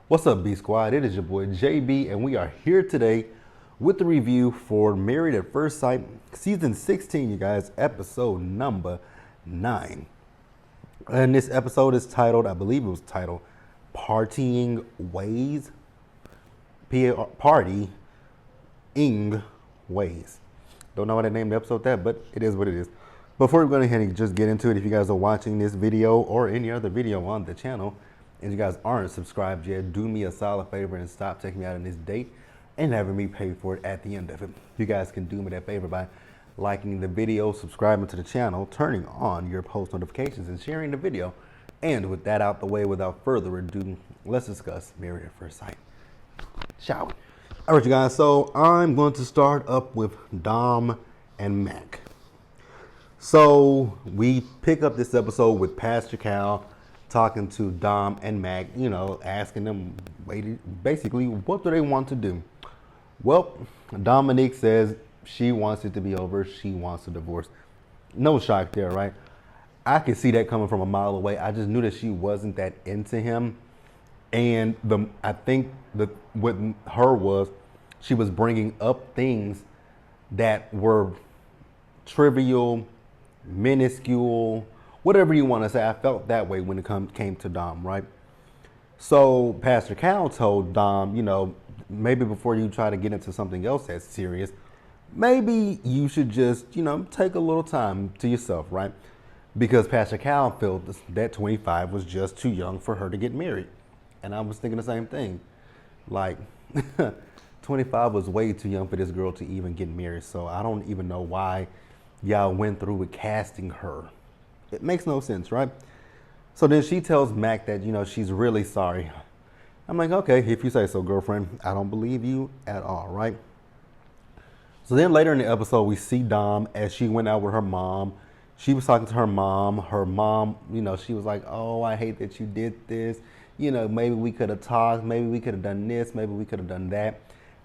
What's up, B Squad? It is your boy JB, and we are here today with the review for Married at First Sight, season 16, you guys, episode number 9. And this episode is titled, I believe it was titled, Partying Ways. Partying Ways. Don't know why they named the episode that, but it is what it is. Before we go ahead and just get into it, if you guys are watching this video or any other video on the channel, and you guys aren't subscribed yet, do me a solid favor and stop taking me out on this date and having me pay for it at the end of it. You guys can do me that favor by liking the video, subscribing to the channel, turning on your post notifications, and sharing the video. And with that out the way, without further ado, let's discuss Married at First Sight. Shall we? All right, you guys, so I'm going to start up with Dom and Mac. So we pick up this episode with Pastor Cal talking to Dom and Mac, asking them basically what do they want to do. Well, Dominique says she wants it to be over. She wants a divorce. No shock there, right? I could see that coming from a mile away. I just knew that she wasn't that into him. And I think what her was, she was bringing up things that were trivial, minuscule, whatever you want to say. I felt that way when it came to Dom, right? So Pastor Cal told Dom, maybe before you try to get into something else that's serious, maybe you should just, take a little time to yourself, right? Because Pastor Cal felt that 25 was just too young for her to get married. And I was thinking the same thing. Like, 25 was way too young for this girl to even get married. So I don't even know why y'all went through with casting her. It makes no sense, right? So then she tells Mac that, she's really sorry. I'm like, okay, if you say so, girlfriend. I don't believe you at all, right? So then later in the episode, we see Dom as she went out with her mom. She was talking to her mom. Her mom, she was like, oh, I hate that you did this. Maybe we could have talked. Maybe we could have done this. Maybe we could have done that.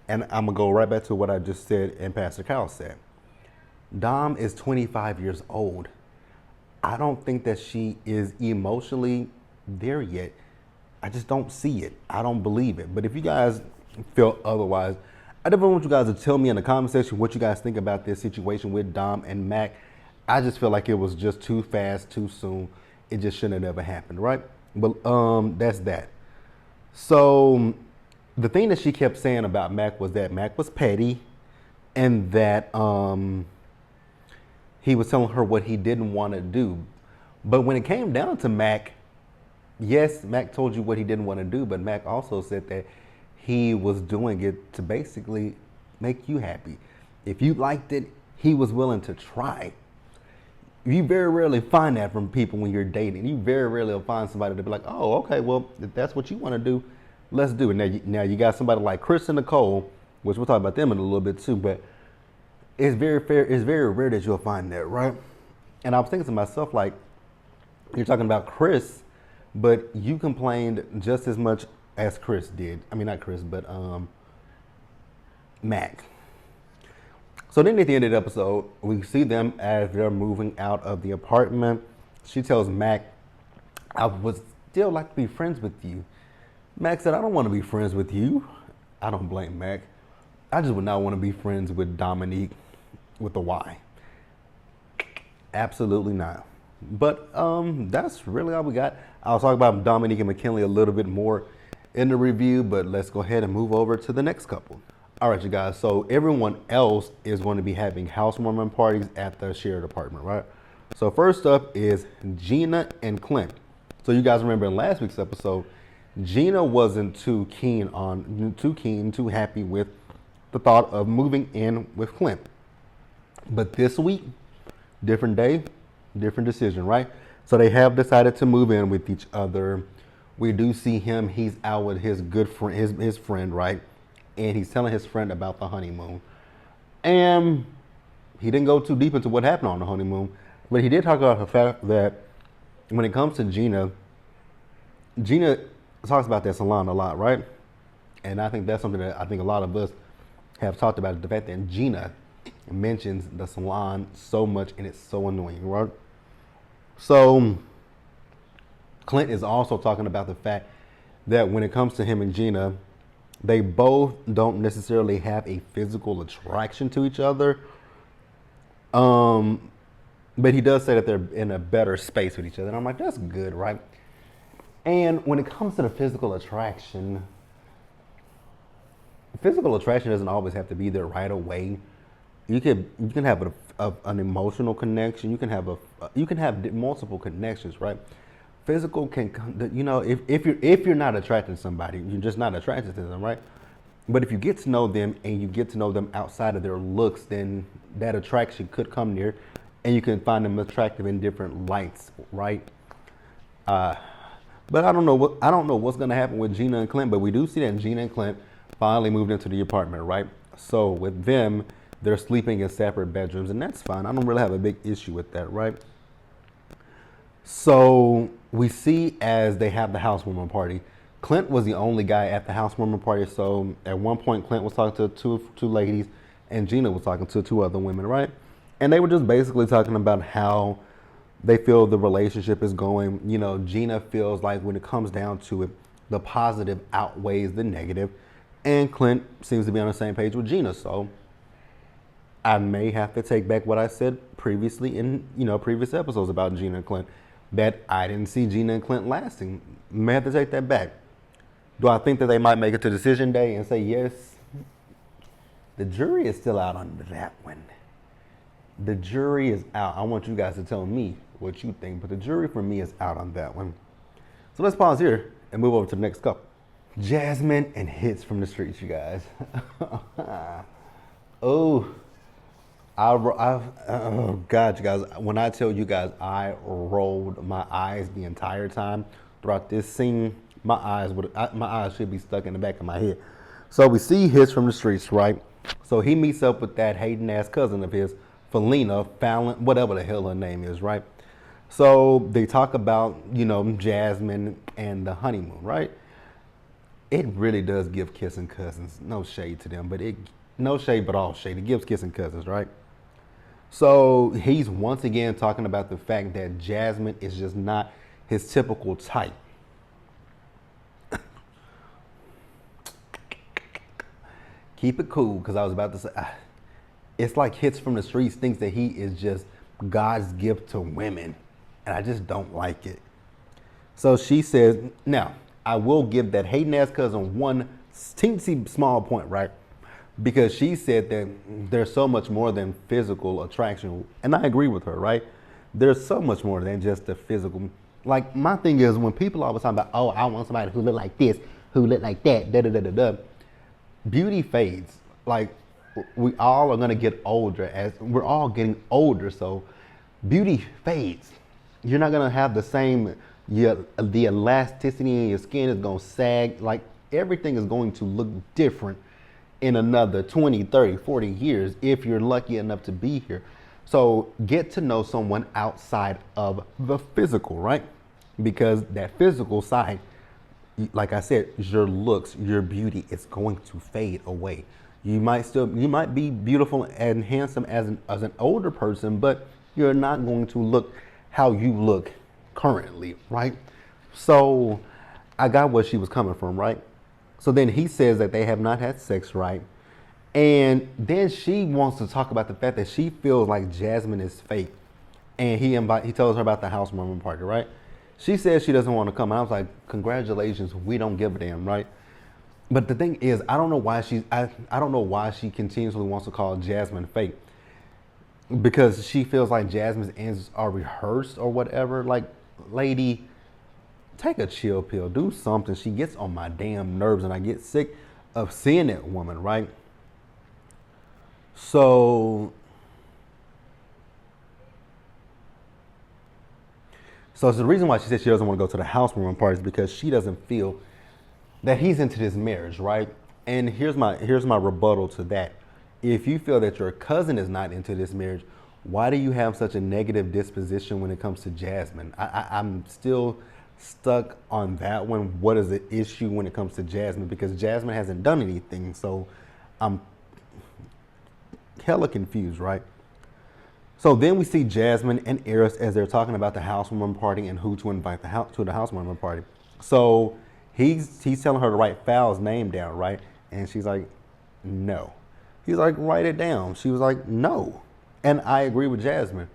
And I'm going to go right back to what I just said and Pastor Kyle said. Dom is 25 years old. I don't think that she is emotionally there yet. I just don't see it. I don't believe it. But if you guys feel otherwise, I definitely want you guys to tell me in the comment section what you guys think about this situation with Dom and Mac. I just feel like it was just too fast, too soon. It just shouldn't have ever happened, right? But that's that. So the thing that she kept saying about Mac was that Mac was petty and that he was telling her what he didn't want to do. But when it came down to Mac, yes, Mac told you what he didn't want to do, but Mac also said that he was doing it to basically make you happy. If you liked it, he was willing to try. You very rarely find that from people when you're dating. You very rarely will find somebody to be like, oh, okay, well, if that's what you want to do, let's do it. Now you got somebody like Chris and Nicole, which we'll talk about them in a little bit too, but it's very rare that you'll find that, right? And I was thinking to myself, like, you're talking about Chris, but you complained just as much as Chris did. I mean, not Chris, but Mac. So then at the end of the episode, we see them as they're moving out of the apartment. She tells Mac, I would still like to be friends with you. Mac said, I don't want to be friends with you. I don't blame Mac. I just would not want to be friends with Dominique with the Y. Absolutely not. But that's really all we got. I'll talk about Dominique and McKinley a little bit more in the review, but let's go ahead and move over to the next couple. All right, you guys. So everyone else is going to be having housewarming parties at the shared apartment, right? So first up is Gina and Clint. So you guys remember in last week's episode, Gina wasn't too happy with the thought of moving in with Clint. But this week, different day, different decision, right? So they have decided to move in with each other. We do see him. He's out with his good friend, his friend, right? And he's telling his friend about the honeymoon. And he didn't go too deep into what happened on the honeymoon, but he did talk about the fact that when it comes to Gina talks about that salon a lot, right? And I think that's something that I think a lot of us have talked about, the fact that Gina mentions the salon so much and it's so annoying, right? So Clint is also talking about the fact that when it comes to him and Gina, they both don't necessarily have a physical attraction to each other. But he does say that they're in a better space with each other. And I'm like, that's good, right? And when it comes to the physical attraction doesn't always have to be there right away. You can have an emotional connection. You can have multiple connections, right? Physical can, you know, if you're not attracted to somebody, you're just not attracted to them, right? But if you get to know them and you get to know them outside of their looks, then that attraction could come near, and you can find them attractive in different lights, right? But I don't know what's gonna happen with Gina and Clint, but we do see that Gina and Clint finally moved into the apartment, right? So with them, they're sleeping in separate bedrooms, and that's fine. I don't really have a big issue with that, right? So we see as they have the housewarming party, Clint was the only guy at the housewarming party. So at one point, Clint was talking to two ladies, and Gina was talking to two other women, right? And they were just basically talking about how they feel the relationship is going. You know, Gina feels like when it comes down to it, the positive outweighs the negative, and Clint seems to be on the same page with Gina. So I may have to take back what I said previously in, you know, previous episodes about Gina and Clint, that I didn't see Gina and Clint lasting. May have to take that back. Do I think that they might make it to decision day and say yes? The jury is still out on that one. The jury is out. I want you guys to tell me what you think, but the jury for me is out on that one. So let's pause here and move over to the next couple. Jasmine and hits from the streets, you guys. Oh God, you guys, when I tell you guys I rolled my eyes the entire time throughout this scene, my eyes should be stuck in the back of my head. So we see hits from the streets, right? So he meets up with that hating ass cousin of his, Fallon, whatever the hell her name is, right? So they talk about, you know, Jasmine and the honeymoon, right? It really does give kissing cousins. No shade to them, but no shade, but all shade. It gives kissing cousins, right? So he's once again talking about the fact that Jasmine is just not his typical type. Keep it cool, because I was about to say, it's like Hits from the Streets thinks that he is just God's gift to women, and I just don't like it. So she says, now, I will give that hating ass cousin one teensy small point, right? Because she said that there's so much more than physical attraction. And I agree with her, right? There's so much more than just the physical. Like, my thing is, when people always talk about, oh, I want somebody who look like this, who look like that, da-da-da-da-da. Beauty fades. Like, we all are going to get older. As we're all getting older, so beauty fades. You're not going to have the same, the elasticity in your skin is going to sag. Like, everything is going to look different in another 20, 30, 40 years if you're lucky enough to be here. So get to know someone outside of the physical, right? Because that physical side, like I said, your looks, your beauty, it's going to fade away. You might be beautiful and handsome as an older person, but you're not going to look how you look currently, right? So I got where she was coming from, right? So then he says that they have not had sex, right? And then she wants to talk about the fact that she feels like Jasmine is fake. And he tells her about the housewarming party, right? She says she doesn't want to come. And I was like, congratulations, we don't give a damn, right? But the thing is, I don't know why she continuously wants to call Jasmine fake. Because she feels like Jasmine's answers are rehearsed or whatever. Like, lady, take a chill pill, do something. She gets on my damn nerves and I get sick of seeing that woman, right? So it's the reason why she said she doesn't want to go to the housewarming party is because she doesn't feel that he's into this marriage, right? And here's my rebuttal to that. If you feel that your cousin is not into this marriage, why do you have such a negative disposition when it comes to Jasmine? I'm still stuck on that one. What is the issue when it comes to Jasmine? Because Jasmine hasn't done anything, so I'm hella confused, right? So then we see Jasmine and Eris as they're talking about the housewarming party and who to invite to the housewarming party. So He's telling her to write Fal's name down, right? And she's like, no. He's like, write it down. She was like, no. And I agree with Jasmine.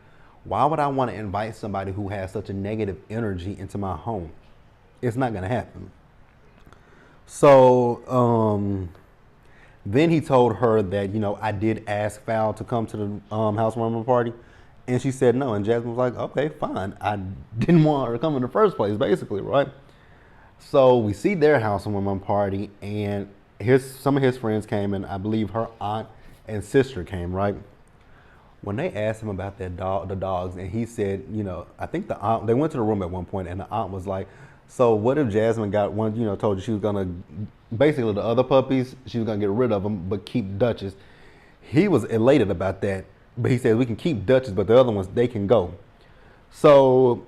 Why would I want to invite somebody who has such a negative energy into my home? It's not going to happen. So then he told her that, I did ask Fal to come to the housewarming party. And she said no. And Jasmine was like, okay, fine. I didn't want her to come in the first place, basically, right? So we see their housewarming party, and some of his friends came, and I believe her aunt and sister came, right? When they asked him about the dogs, and he said, I think the aunt, they went to the room at one point, and the aunt was like, so what if Jasmine got one, told you she was gonna, basically the other puppies, she was gonna get rid of them, but keep Duchess. He was elated about that, but he said we can keep Duchess, but the other ones, they can go. So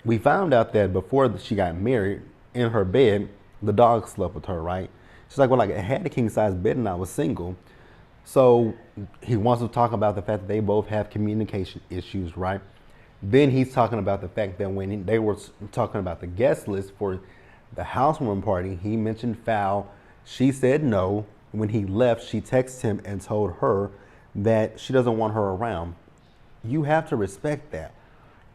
we found out that before she got married, in her bed, the dog slept with her, right? She's like, well, I had a king size bed and I was single. So he wants to talk about the fact that they both have communication issues, right? Then he's talking about the fact that when they were talking about the guest list for the housewarming party, he mentioned Fal. She said no. When he left, she texted him and told her that she doesn't want her around. You have to respect that.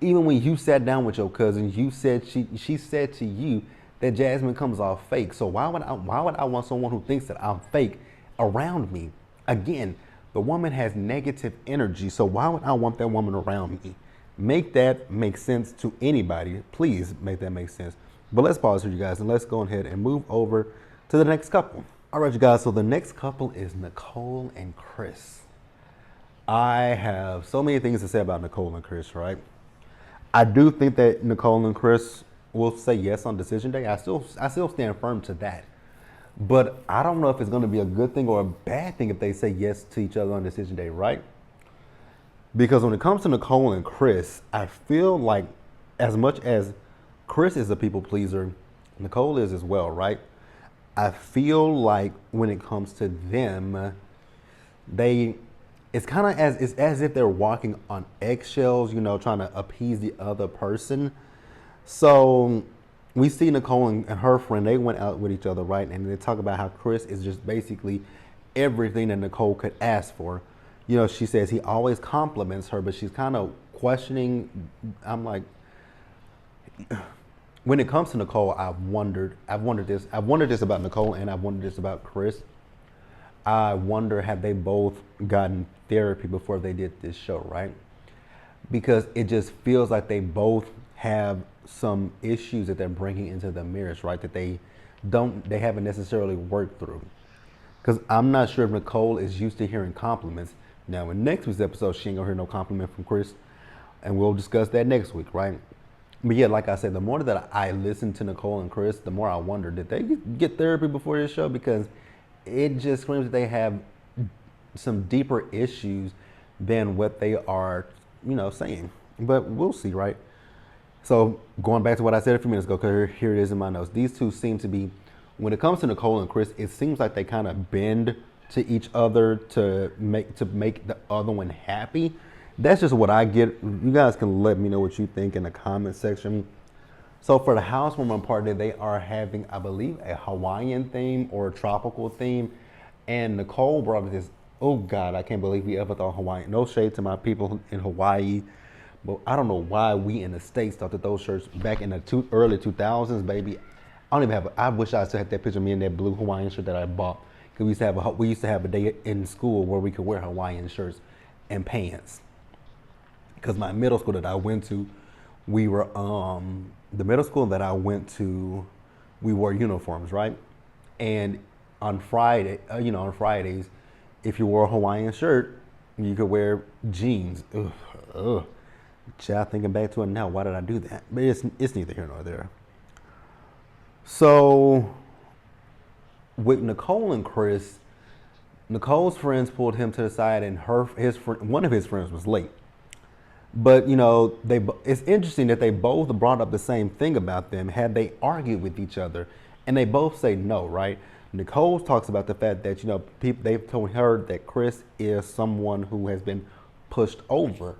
Even when you sat down with your cousin, she said to you that Jasmine comes off fake. So why would I want someone who thinks that I'm fake around me? Again, the woman has negative energy, so why would I want that woman around me? Make that make sense to anybody. Please make that make sense. But let's pause here, you guys, and let's go ahead and move over to the next couple. All right, you guys, so the next couple is Nicole and Chris. I have so many things to say about Nicole and Chris, right? I do think that Nicole and Chris will say yes on decision day. I still stand firm to that. But I don't know if it's going to be a good thing or a bad thing if they say yes to each other on decision day, right? Because when it comes to Nicole and Chris, I feel like as much as Chris is a people pleaser, Nicole is as well, right? I feel like when it comes to them, it's kind of as if they're walking on eggshells, trying to appease the other person. So we see Nicole and her friend, they went out with each other, right? And they talk about how Chris is just basically everything that Nicole could ask for. She says he always compliments her, but she's kind of questioning. I'm like, when it comes to Nicole, I've wondered this about Nicole, and I've wondered this about Chris. I wonder, have they both gotten therapy before they did this show, right? Because it just feels like they both have some issues that they're bringing into the marriage, right? That they haven't necessarily worked through. Because I'm not sure if Nicole is used to hearing compliments. Now, in next week's episode, she ain't gonna hear no compliment from Chris, and we'll discuss that next week, right? But yeah, like I said, the more that I listen to Nicole and Chris, the more I wonder, did they get therapy before this show? Because it just screams that they have some deeper issues than what they are, saying. But we'll see, right? So going back to what I said a few minutes ago, because here it is in my notes. These two seem to be, when it comes to Nicole and Chris, it seems like they kind of bend to each other to make the other one happy. That's just what I get. You guys can let me know what you think in the comment section. So for the housewarming party, they are having, I believe, a Hawaiian theme or a tropical theme. And Nicole brought this, oh God, I can't believe we ever thought Hawaiian. No shade to my people in Hawaii, but I don't know why we in the States thought that those shirts back in the early 2000s, baby. I don't even have, I wish I still had that picture of me in that blue Hawaiian shirt that I bought. Because we used to have a day in school where we could wear Hawaiian shirts and pants. Because my middle school that I went to, we were, the middle school that I went to, we wore uniforms, right? And on Fridays, if you wore a Hawaiian shirt, you could wear jeans. Ugh. Child, thinking back to it now, why did I do that? But it's neither here nor there. So with Nicole and Chris, Nicole's friends pulled him to the side, and one of his friends was late. But it's interesting that they both brought up the same thing about them. Had they argued with each other, and they both say no, right? Nicole talks about the fact that they've told her that Chris is someone who has been pushed over.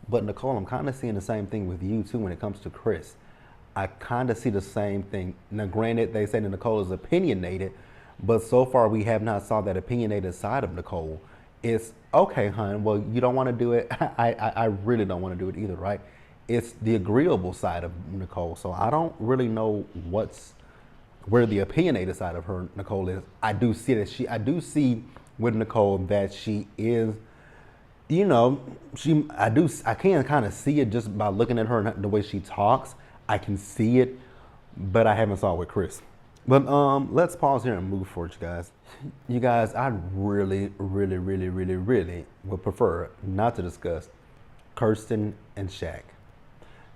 But Nicole, I'm kind of seeing the same thing with you too when it comes to Chris. I kind of see the same thing. Now, granted, they say that Nicole is opinionated, but so far we have not saw that opinionated side of Nicole. It's okay, hon. Well, you don't want to do it. I really don't want to do it either, right? It's the agreeable side of Nicole. So I don't really know where the opinionated side of her Nicole is. I do see with Nicole that she is, I can kind of see it just by looking at her and the way she talks. I can see it, but I haven't saw it with Chris. But let's pause here and move forward, you guys. You guys, I really, really, really, really, really would prefer not to discuss Kirsten and Shaq,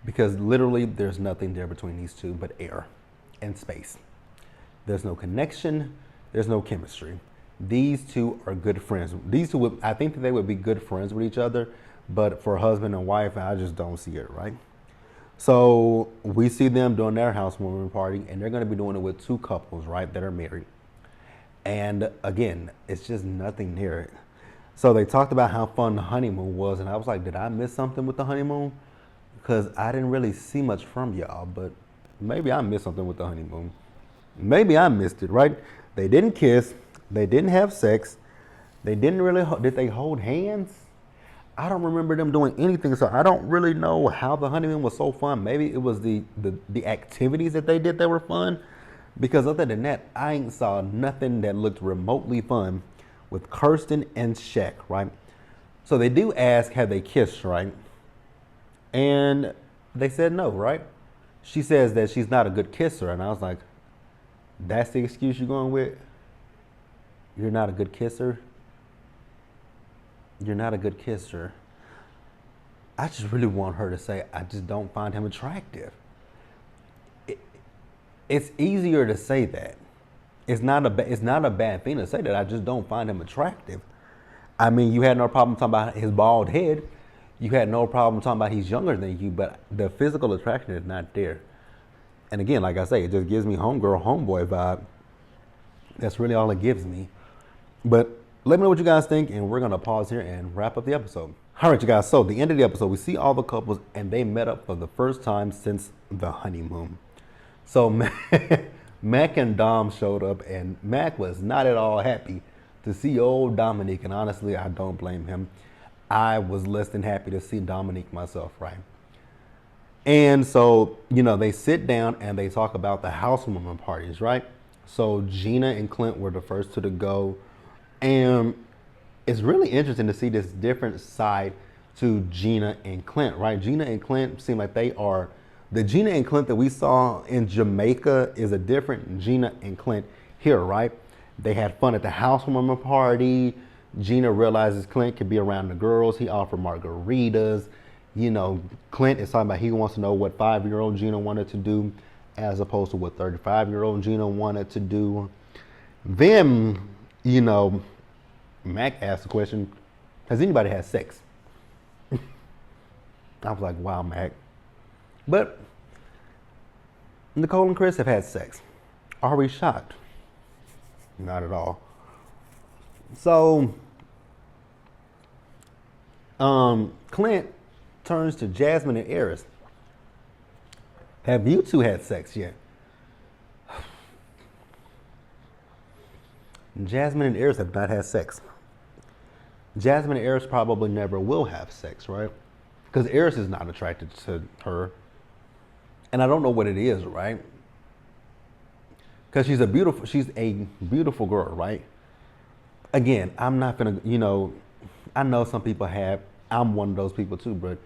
because literally there's nothing there between these two but air and space. There's no connection. There's no chemistry. These two are good friends. These two, I think that they would be good friends with each other, but for husband and wife, I just don't see it, right? So we see them doing their housewarming party, and they're going to be doing it with two couples, right, that are married. And again, it's just nothing near it. So they talked about how fun the honeymoon was, and I was like, did I miss something with the honeymoon? Because I didn't really see much from y'all, but maybe I missed something with the honeymoon. Maybe I missed it, right? They didn't kiss. They didn't have sex. They didn't really, did they hold hands? I don't remember them doing anything, so I don't really know how the honeymoon was so fun. Maybe it was the activities that they did that were fun, because other than that, I ain't saw nothing that looked remotely fun with Kirsten and Shaq, right? So they do ask, have they kissed, right? And they said no, right? She says that she's not a good kisser, and I was like, that's the excuse you're going with? You're not a good kisser? You're not a good kisser. I just really want her to say, I just don't find him attractive. It's easier to say that. It's not a bad thing to say that. I just don't find him attractive. I mean, you had no problem talking about his bald head. You had no problem talking about he's younger than you, but the physical attraction is not there. And again, like I say, it just gives me homegirl, homeboy vibe. That's really all it gives me. But let me know what you guys think, and we're going to pause here and wrap up the episode. All right, you guys. So the end of the episode, we see all the couples, and they met up for the first time since the honeymoon. So Mac and Dom showed up, and Mac was not at all happy to see old Dominique. And honestly, I don't blame him. I was less than happy to see Dominique myself, right? And so, they sit down and they talk about the housewarming parties, right? So Gina and Clint were the first two to go. And it's really interesting to see this different side to Gina and Clint, right? Gina and Clint seem like they are, the Gina and Clint that we saw in Jamaica is a different Gina and Clint here, right? They had fun at the housewarming party. Gina realizes Clint could be around the girls. He offered margaritas. Clint is talking about he wants to know what 5-year-old Gina wanted to do as opposed to what 35-year-old Gina wanted to do. Then, Mac asked the question, has anybody had sex? I was like, wow, Mac. But Nicole and Chris have had sex. Are we shocked? Not at all. So, Clint turns to Jasmine and Eris. Have you two had sex yet? Jasmine and Eris have not had sex. Jasmine and Eris probably never will have sex, right? Because Eris is not attracted to her. And I don't know what it is, right? Because she's a beautiful girl, right? Again, I'm not gonna, I know some people have, I'm one of those people too, but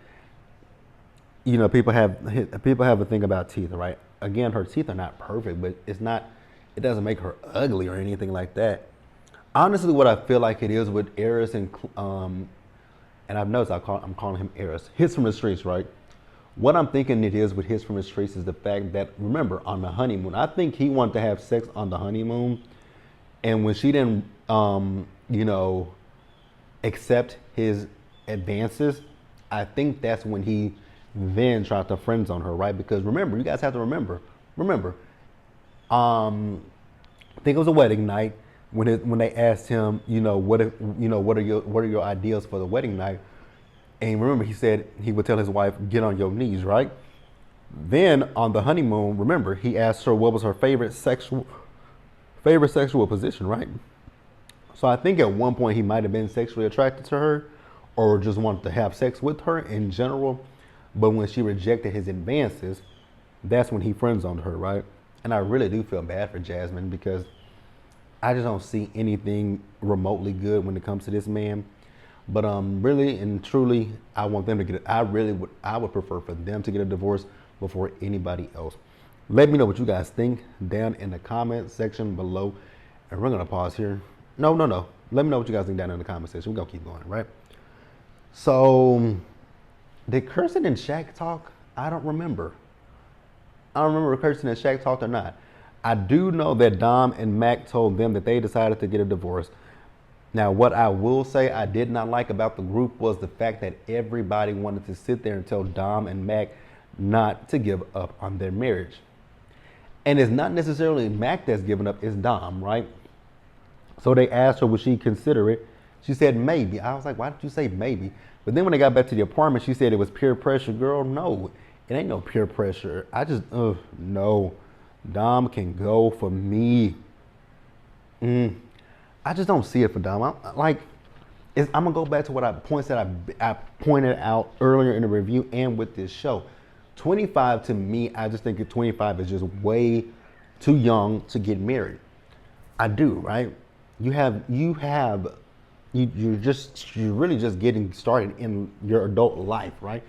people have a thing about teeth, right? Again, her teeth are not perfect, but it doesn't make her ugly or anything like that. Honestly, what I feel like it is with Eris and I've noticed I'm calling him Eris. His from the streets, right? What I'm thinking it is with his from the streets is the fact that, remember, on the honeymoon, I think he wanted to have sex on the honeymoon, and when she didn't, accept his advances, I think that's when he then tried to friend zone her, right? Because remember, you guys have to remember, I think it was a wedding night when they asked him, what are your ideas for the wedding night? And remember, he said he would tell his wife, get on your knees, right? Then on the honeymoon, remember, he asked her what was her favorite sexual position, right? So I think at one point he might have been sexually attracted to her or just wanted to have sex with her in general. But when she rejected his advances, that's when he friend zoned her, right? And I really do feel bad for Jasmine because I just don't see anything remotely good when it comes to this man. But really and truly, I want them to get it. I would prefer for them to get a divorce before anybody else. Let me know what you guys think down in the comment section below. And we're gonna pause here. No. Let me know what you guys think down in the comment section. We're gonna keep going, right? So, did Kirsten and Shaq talk? I don't remember. I don't remember if Kirsten and Shaq talked or not. I do know that Dom and Mac told them that they decided to get a divorce. Now, what I will say I did not like about the group was the fact that everybody wanted to sit there and tell Dom and Mac not to give up on their marriage. And it's not necessarily Mac that's giving up, it's Dom, right? So they asked her, would she consider it? She said, maybe. I was like, why did you say maybe? But then when they got back to the apartment, she said it was peer pressure. Girl, no, it ain't no peer pressure. No. Dom can go for me. I just don't see it for Dom. I'm gonna go back to what I pointed out earlier in the review and with this show. 25 to me, I just think that 25 is just way too young to get married. I do, right? You're really just getting started in your adult life, right?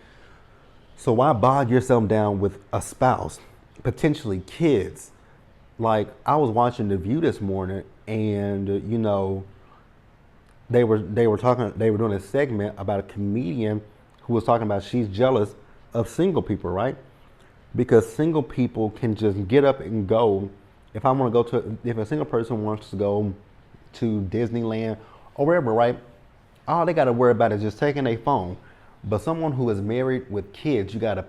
So why bog yourself down with a spouse, potentially kids? Like, I was watching The View this morning, and they were doing a segment about a comedian who was talking about she's jealous of single people, right? Because single people can just get up and go. If a single person wants to go to Disneyland or wherever, right? All they got to worry about is just taking their phone. But someone who is married with kids, you gotta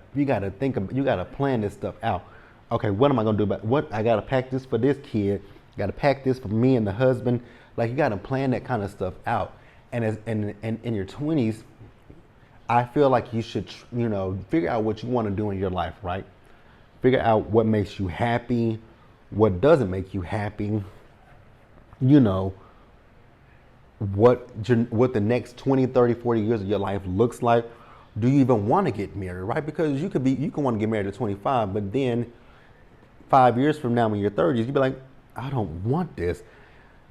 plan this stuff out. Okay, what am I gonna do about what? I gotta pack this for this kid. Gotta pack this for me and the husband. Like, you gotta plan that kind of stuff out. And in your 20s, I feel like you should, figure out what you want to do in your life, right? Figure out what makes you happy, what doesn't make you happy. What the next 20, 30, 40 years of your life looks like. Do you even want to get married, right? Because you can want to get married at 25, but then 5 years from now when you're 30s, you'd be like, I don't want this.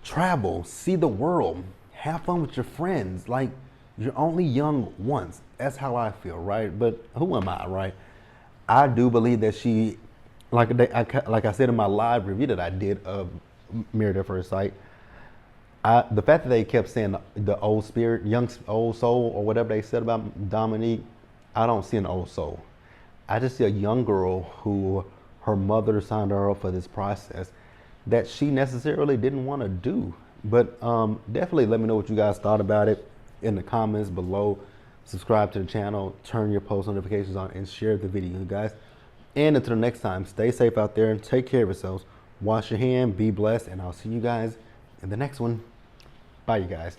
Travel, see the world, have fun with your friends. Like, you're only young once. That's how I feel, right? But who am I, right? I do believe that she, like I said in my live review that I did of Married at First Sight, the fact that they kept saying the old spirit, young old soul, or whatever they said about Dominique, I don't see an old soul. I just see a young girl who her mother signed her up for this process that she necessarily didn't want to do. But definitely let me know what you guys thought about it in the comments below. Subscribe to the channel, turn your post notifications on, and share the video, guys. And until next time, stay safe out there and take care of yourselves. Wash your hand, be blessed, and I'll see you guys in the next one. Bye, you guys.